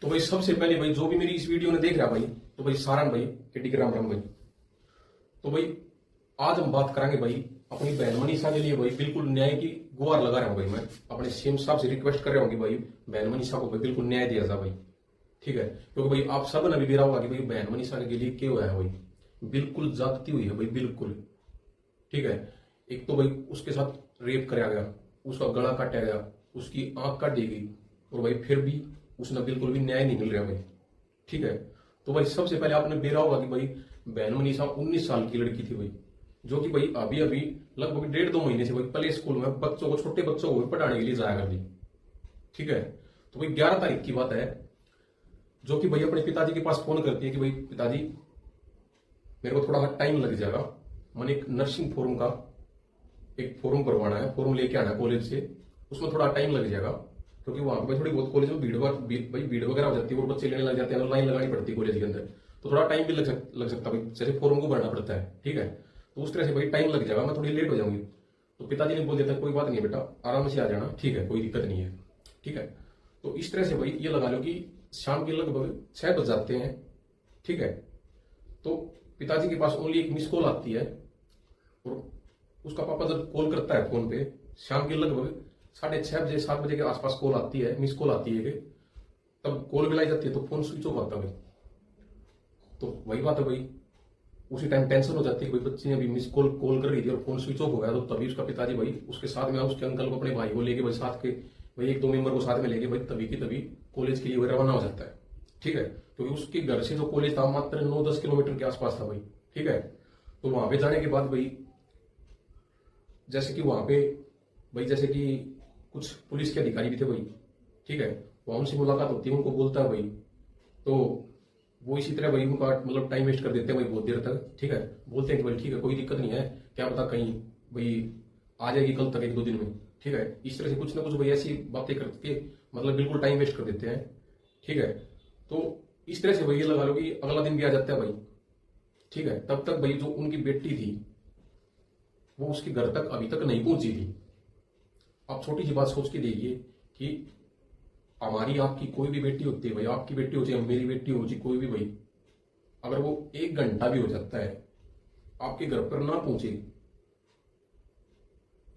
तो भाई सबसे पहले भाई जो भी मेरी इस वीडियो ने देख रहा भाई, तो भाई सारण भाई के राम राम भाई। तो भाई आज हम बात करेंगे भाई अपनी बहन मनीषा के लिए भाई बिल्कुल न्याय की गुहार लगा रहा हूं भाई। मैं अपने सीएम साहब से रिक्वेस्ट कर रहा हूं कि भाई बहन मनीषा को भाई बिल्कुल न्याय दिया जाए भाई। ठीक है, क्योंकि भाई आप सब ने भी बेरा होगा कि भाई बहन मनीषा के लिए क्या हुआ है भाई, बिल्कुल जागती हुई है भाई बिल्कुल। ठीक है, एक तो भाई उसके साथ रेप कराया गया, उसका गला काटा गया, उसकी आंख काट दी गई, और भाई फिर भी उसने बिल्कुल भी न्याय नहीं मिल रहा भाई। ठीक है, तो भाई सबसे पहले आपने बेरा होगा कि भाई बहन मनीषा 19 साल की लड़की थी भाई, जो कि भाई अभी अभी लगभग 1.5-2 महीने से भाई प्ले स्कूल में बच्चों को, छोटे बच्चों को पढ़ाने के लिए जाया कर दी। ठीक है, तो भाई 11 तारीख की बात है, जो कि भाई अपने पिताजी के पास फोन करती है कि भाई पिताजी मेरे को थोड़ा टाइम लग जाएगा, मैंने एक नर्सिंग फॉर्म का एक फॉर्म भरवाना है, फॉर्म लेके आना है कॉलेज से, उसमें थोड़ा टाइम लग जाएगा, क्योंकि वहां पर थोड़ी बहुत कॉलेज में भीड़ वगैरह हो जाती है और बच्चे लेने लग जाते हैं, लाइन लगानी पड़ती है कॉलेज के अंदर, तो थोड़ा टाइम भी लग सकता है भाई, जैसे फॉर्म को भरना पड़ता है। ठीक है, तो उस तरह से भाई टाइम लग जाएगा, मैं थोड़ी लेट हो जाऊंगी। तो पिताजी ने बोल दिया था कोई बात नहीं बेटा, आराम से आ जाना, ठीक है, कोई दिक्कत नहीं है। ठीक है, तो इस तरह से भाई ये लगा लो कि शाम के लगभग 6 बज जाते हैं। ठीक है, तो पिताजी के पास ओनली एक मिस कॉल आती है, और उसका पापा जब कॉल करता है फोन पे, शाम के लगभग 6:30 बजे 7 बजे के आसपास कॉल आती है, मिस कॉल आती है कि तब कॉल मिलाई जाती है, तो फोन स्विच ऑफ आता है भाई। तो वही बात है भाई, उसी टाइम टेंशन हो जाती है कि भाई बच्ची ने अभी मिस कॉल कॉल कर रही थी और फोन स्विच ऑफ हो गया, तो तभी उसका पिताजी भाई उसके साथ में उसके अंकल को, अपने भाई को लेके भाई साथ के भाई 1-2 मेंबर को साथ में लेके भाई तभी की तभी कॉलेज के लिए रवाना हो जाता है। ठीक है, क्योंकि उसके घर से जो कॉलेज था मात्र 9-10 किलोमीटर के आसपास था भाई। ठीक है, तो वहां पे जाने के बाद भाई जैसे कि वहां पे भाई जैसे कि कुछ पुलिस के अधिकारी भी थे भाई। ठीक है, वहां उनसे मुलाकात होती है, उनको बोलता है भाई, तो वो इसी तरह भाई उनका मतलब टाइम वेस्ट कर देते हैं भाई बहुत देर तक। ठीक है, बोलते हैं कि भाई ठीक है कोई दिक्कत नहीं है, क्या पता कहीं भाई आ जाएगी कल तक, 1-2 दिन में। ठीक है, इस तरह से कुछ ना कुछ भाई ऐसी बातें करके मतलब बिल्कुल टाइम वेस्ट कर देते हैं। ठीक है, तो इस तरह से भाई ये लगा लो कि अगला दिन भी आ जाता है भाई। ठीक है, तब तक भाई जो उनकी बेटी थी वो उसके घर तक अभी तक नहीं पहुंची थी। आप छोटी सी बात सोच के देखिए कि हमारी आपकी कोई भी बेटी होती है भाई, आपकी बेटी हो चाहे मेरी बेटी हो चाहे कोई भी भाई, अगर वो 1 घंटा भी हो जाता है आपके घर पर ना पहुंचे,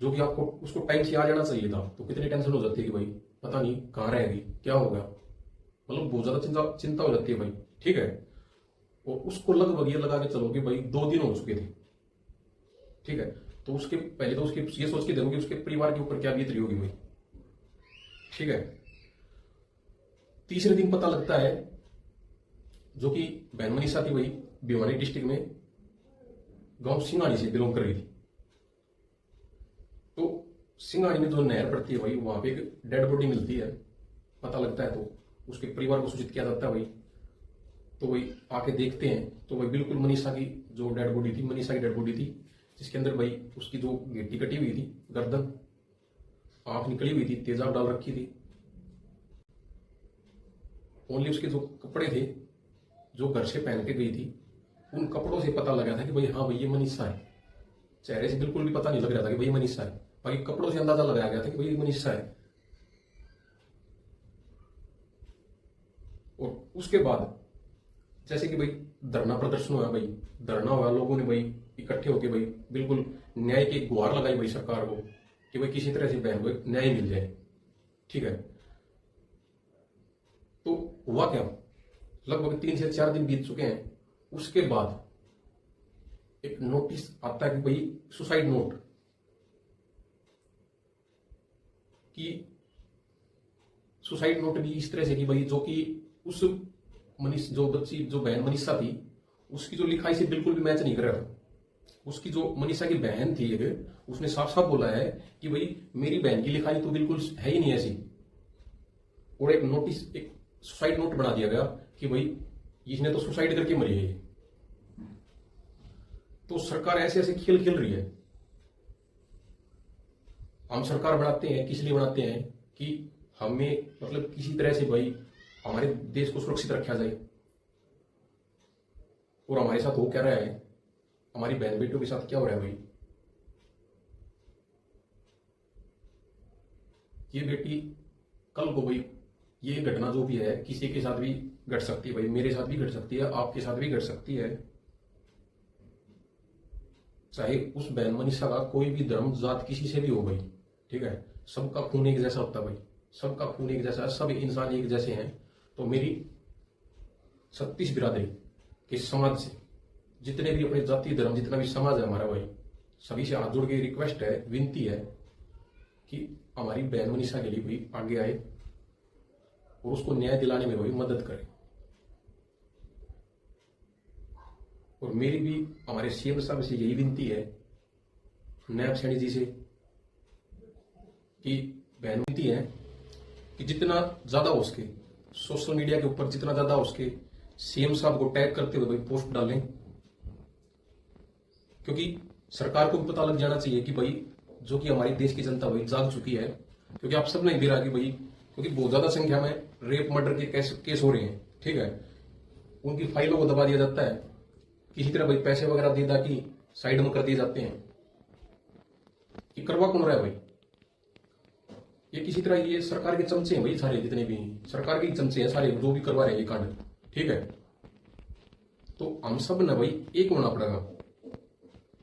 जो कि आपको उसको टाइम से आ जाना चाहिए था, तो कितनी टेंशन हो जाती है कि भाई पता नहीं कहाँ रहेगी, क्या होगा, मतलब बहुत ज्यादा चिंता चिंता हो जाती है भाई। ठीक है, और उसको लगभग ये लगा के चलो कि भाई 2 दिन हो चुके थे। ठीक है, तो उसके पहले तो उसके ये सोच के देखो कि उसके परिवार के ऊपर क्या बीत रही होगी भाई। ठीक है, तीसरे दिन पता लगता है, जो कि बहन मनीषा थी भाई भिवानी डिस्ट्रिक्ट में गांव सिंगाड़ी से बिलोंग कर रही थी। तो सिंगाड़ी में जो नहर पड़ती है भाई, वहां पे एक डेड बॉडी मिलती है, पता लगता है, तो उसके परिवार को सूचित किया जाता है भाई। तो वही आके देखते हैं, तो भाई बिल्कुल मनीषा की जो डेड बॉडी थी, मनीषा की डेड बॉडी थी, जिसके अंदर भाई उसकी जो गिट्टी कटी हुई थी, गर्दन, आंख निकली हुई थी, तेजाब डाल रखी थी, ओनली उसके जो कपड़े थे जो घर से पहन के गई थी, उन कपड़ों से पता लगा था कि भाई हाँ भाई ये मनीषा है। चेहरे से बिल्कुल भी पता नहीं लग रहा था कि भाई मनीषा है, बाकी कपड़ों से अंदाजा लगाया गया था कि भाई ये मनीषा है। और उसके बाद जैसे कि भाई धरना प्रदर्शन हुआ भाई, धरना हुआ, लोगों ने भाई इकट्ठे होकर भाई बिल्कुल न्याय की गुहार लगाई भाई सरकार को कि भाई किसी तरह से बहन को न्याय मिल जाए। ठीक है, तो हुआ क्या, लगभग 3 से 4 दिन बीत चुके हैं, उसके बाद एक नोटिस आता है कि भाई सुसाइड नोट, कि सुसाइड नोट भी इस तरह से कि भाई जो कि उस जो बच्ची जो बहन मनीषा थी उसकी जो लिखाई से बिल्कुल भी मैच नहीं कर रहा था। उसकी जो मनीषा की बहन थी एक, उसने साफ साफ बोला है कि भाई मेरी बहन की लिखाई तो बिल्कुल है ही नहीं ऐसी, और एक नोटिस, एक सुसाइड नोट बना दिया गया कि भाई इसने तो सुसाइड करके मरी है। तो सरकार ऐसे ऐसे खेल खेल रही है। हम सरकार बनाते हैं किस लिए बनाते हैं कि हमें मतलब किसी तरह से भाई हमारे देश को सुरक्षित रखा जाए, और हमारे साथ हो क्या रहा है, हमारी बहन बेटियों के साथ क्या हो रहा है भाई। ये बेटी कल को भाई ये घटना जो भी है किसी के साथ भी घट सकती है भाई, मेरे साथ भी घट सकती है, आपके साथ भी घट सकती है। चाहे उस बहन मनीषा का कोई भी धर्म जात किसी से भी हो भाई, ठीक है, सबका खून एक जैसा होता है भाई, सबका खून एक जैसा है, सब इंसान एक जैसे हैं। तो मेरी 36 बिरादरी के समाज से जितने भी अपने जाति धर्म जितना भी समाज है हमारा भाई, सभी से हाथ जोड़ के रिक्वेस्ट है, विनती है कि हमारी बहन मनीषा के लिए भाई आगे आए और उसको न्याय दिलाने में भाई मदद करे। और मेरी भी हमारे सीएम साहब से यही विनती है, नायब सैनी जी से, कि बहन विनती है कि जितना ज्यादा हो सके सोशल मीडिया के ऊपर जितना ज्यादा हो सके सीएम साहब को टैग करते हुए भाई पोस्ट डालें, क्योंकि सरकार को भी पता लग जाना चाहिए कि भाई जो कि हमारे देश की जनता भाई जाग चुकी है। क्योंकि आप सब नहीं दे रहा कि भाई, क्योंकि बहुत ज्यादा संख्या में रेप मर्डर के केस हो रहे हैं, ठीक है, उनकी फाइलों को दबा दिया जाता है, किसी तरह भाई पैसे वगैरह दे दा कि साइड में कर दिए जाते हैं। कि करवा कौन रहा है भाई? ये किसी तरह ये सरकार के चमचे हैं भाई, सारे जितने भी सरकार के चमचे हैं सारे जो भी करवा रहे हैं ये कांड, ठीक है। तो हम सब ना भाई एक होना पड़ेगा।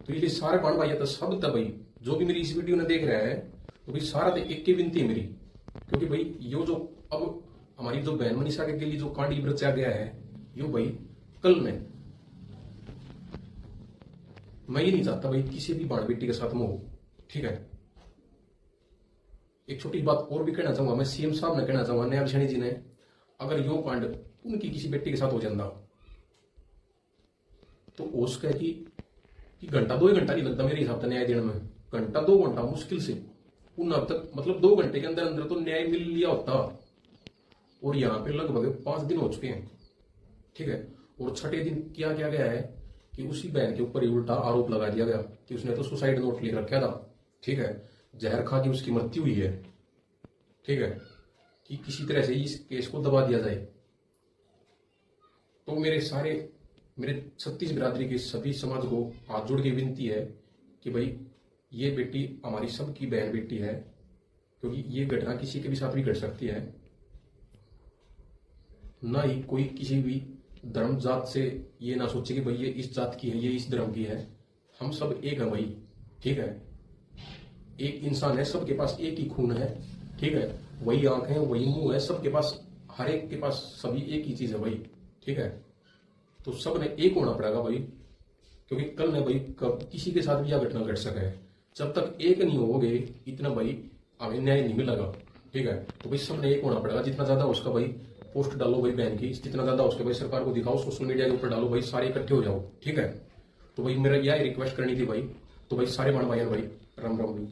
तो ये सारे बाण भाई तो सब था भाई, जो भी मेरी इस वीडियो ने देख रहा है तो भाई सारा तो एक की विनती है मेरी, क्योंकि भाई यो जो अब हमारी जो बहन मनीषा के लिए जो कांड रचा गया है, यो भाई कल में मैं ये नहीं चाहता भाई किसी भी बाण बेटी के साथ में हो, ठीक है। एक छोटी बात और भी कहना चाहूंगा मैं, सीएम साहब ने कहना चाहूंगा, नायब सैनी जी ने, अगर यो कांड उनकी किसी बेटी के साथ हो जाता तो उसका कि घंटा 2 घंटा नहीं लगता मेरे हिसाब से न्याय देने में, घंटा 2 घंटा मुश्किल से उन अब तक, मतलब 2 घंटे के अंदर अंदर तो न्याय मिल लिया होता। और यहाँ पे लगभग 5 दिन हो चुके हैं, ठीक है। और छठे दिन क्या किया गया है कि उसी बहन के ऊपर ही उल्टा आरोप लगा दिया गया कि उसने तो सुसाइड नोट लिख रखा था, ठीक है, जहर खा के उसकी मृत्यु हुई है, ठीक है, कि किसी तरह से इस केस को दबा दिया जाए। तो मेरे 36 बिरादरी के सभी समाज को हाथ जोड़ के विनती है कि भाई ये बेटी हमारी सबकी बहन बेटी है, क्योंकि ये घटना किसी के भी साथ भी घट सकती है। ना ही कोई किसी भी धर्म जात से ये ना सोचे कि भाई ये इस जात की है, ये इस धर्म की है, हम सब एक है भाई, ठीक है, एक इंसान है, सबके पास एक ही खून है, ठीक है, वही आंख है, वही मुंह है, सबके पास, हर एक के पास सभी एक ही चीज है भाई, ठीक है। तो सब ने एक होना पड़ेगा भाई, क्योंकि कल ने भाई कब किसी के साथ भी यह घटना घट सका है, जब तक एक नहीं होगे इतना भाई हमें न्याय नहीं मिलेगा, ठीक है। तो भाई सब ने एक होना पड़ेगा, जितना ज्यादा उसका भाई पोस्ट डालो भाई बहन की, जितना ज्यादा उसके भाई सरकार को दिखाओ, सोशल मीडिया के ऊपर डालो भाई, सारे इकट्ठे हो जाओ, ठीक है। तो भाई मेरा यह रिक्वेस्ट करनी थी भाई, तो भाई सारे मान भाई राम राम भाई।